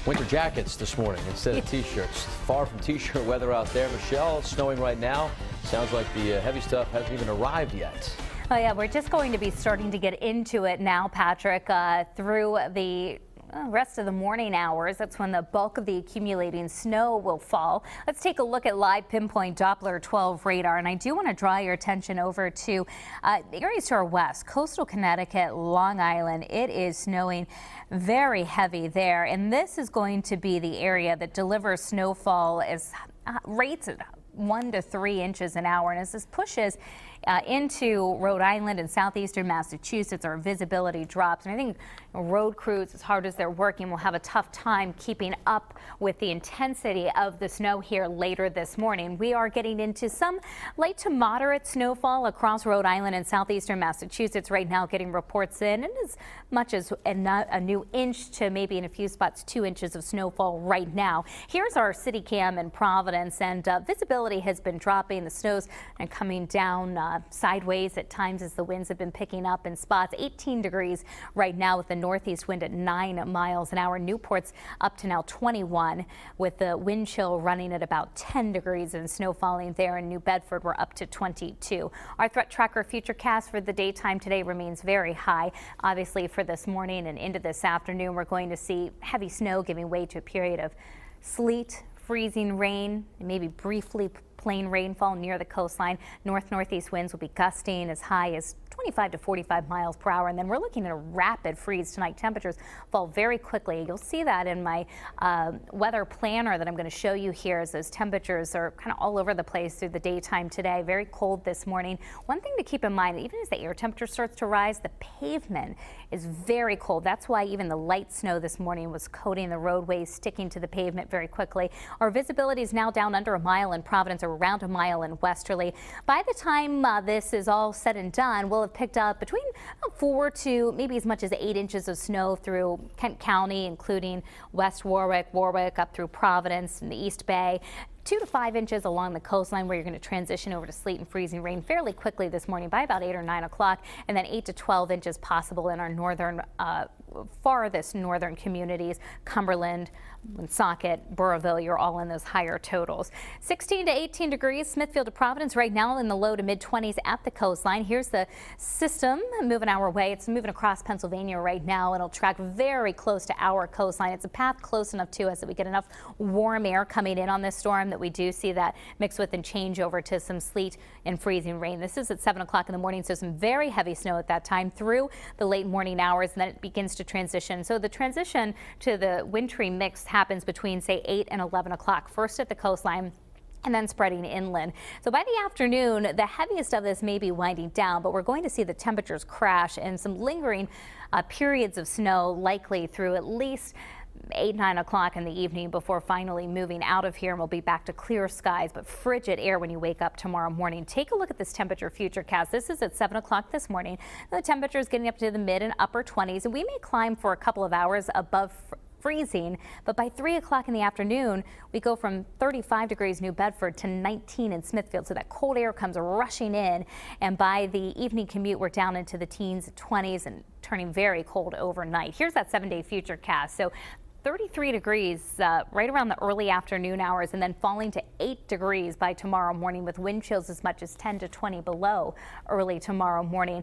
Winter jackets this morning instead of t-shirts. Far from t-shirt weather out there. Michelle, it's snowing right now. Sounds like the heavy stuff hasn't even arrived yet. Oh yeah, we're just going to be starting to get into it now, Patrick, through the rest of the morning hours. That's when the bulk of the accumulating snow will fall. Let's take a look at live Pinpoint Doppler 12 radar. And I do want to draw your attention over to areas to our west, coastal Connecticut, Long Island. It is snowing very heavy there. And this is going to be the area that delivers snowfall as rates at 1 to 3 inches an hour. And as this pushes into Rhode Island and southeastern Massachusetts, our visibility drops. And I think road crews, as hard as they're working, will have a tough time keeping up with the intensity of the snow here later this morning. We are getting into some light to moderate snowfall across Rhode Island and southeastern Massachusetts right now, getting reports in, and as much as a new inch to maybe in a few spots 2 inches of snowfall right now. Here's our city cam in Providence, and visibility has been dropping. The snow's and coming down sideways at times as the winds have been picking up in spots. 18 degrees right now with the northeast wind at 9 miles an hour. Newport's up to now 21 with the wind chill running at about 10 degrees and snow falling there. In New Bedford, we're up to 22. Our threat tracker Futurecast for the daytime today remains very high. Obviously for this morning and into this afternoon, we're going to see heavy snow giving way to a period of sleet, freezing rain, and maybe briefly plain rainfall near the coastline. Northeast winds will be gusting as high as 25 to 45 miles per hour. And then we're looking at a rapid freeze tonight. Temperatures fall very quickly. You'll see that in my weather planner that I'm going to show you here, as those temperatures are kind of all over the place through the daytime today. Very cold this morning. One thing to keep in mind, even as the air temperature starts to rise, the pavement is very cold. That's why even the light snow this morning was coating the roadways, sticking to the pavement very quickly. Our visibility is now down under a mile in Providence, or around a mile in Westerly. By the time this is all said and done, we'll have picked up between 4 to maybe as much as 8 inches of snow through Kent County, including West Warwick, up through Providence and the East Bay. 2 to 5 inches along the coastline, where you're going to transition over to sleet and freezing rain fairly quickly this morning by about 8 or 9 o'clock, and then 8 to 12 inches possible in our northern, farthest northern communities. Cumberland, Woonsocket, Burrillville, you're all in those higher totals. 16 to 18 degrees, Smithfield to Providence right now in the low to mid 20s at the coastline. Here's the system moving our way. It's moving across Pennsylvania right now. It'll track very close to our coastline. It's a path close enough to us that we get enough warm air coming in on this storm that we do see that mix with and change over to some sleet and freezing rain. This is at 7 o'clock in the morning, so some very heavy snow at that time through the late morning hours, and then it begins to transition. So the transition to the wintry mix happens between, say, 8 and 11 o'clock, first at the coastline and then spreading inland. So by the afternoon, the heaviest of this may be winding down, but we're going to see the temperatures crash and some lingering periods of snow likely through at least 8, 9 o'clock in the evening before finally moving out of here, and we'll be back to clear skies but frigid air when you wake up tomorrow morning. Take a look at this temperature Futurecast. This is at 7 o'clock this morning. The temperature is getting up to the mid and upper 20s, and we may climb for a couple of hours above freezing, but by 3 o'clock in the afternoon, we go from 35 degrees New Bedford to 19 in Smithfield. So that cold air comes rushing in, and by the evening commute, we're down into the teens, 20s, and turning very cold overnight. Here's that 7-day Futurecast. So 33 degrees right around the early afternoon hours, and then falling to 8 degrees by tomorrow morning, with wind chills as much as 10 to 20 below early tomorrow morning.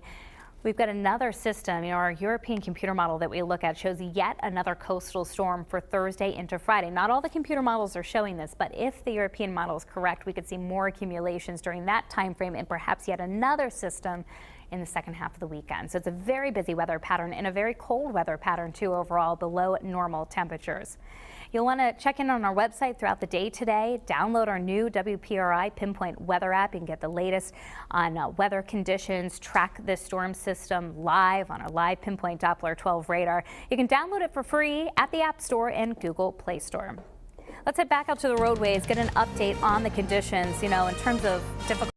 We've got another system. Our European computer model that we look at shows yet another coastal storm for Thursday into Friday. Not all the computer models are showing this, but if the European model is correct, we could see more accumulations during that time frame, and perhaps yet another system in the second half of the weekend. So it's a very busy weather pattern and a very cold weather pattern too, overall below normal temperatures. You'll want to check in on our website throughout the day today. Download our new WPRI Pinpoint Weather app. You can get the latest on weather conditions, track this storm system live on our live Pinpoint Doppler 12 radar. You can download it for free at the App Store and Google Play Store. Let's head back out to the roadways, get an update on the conditions, in terms of difficult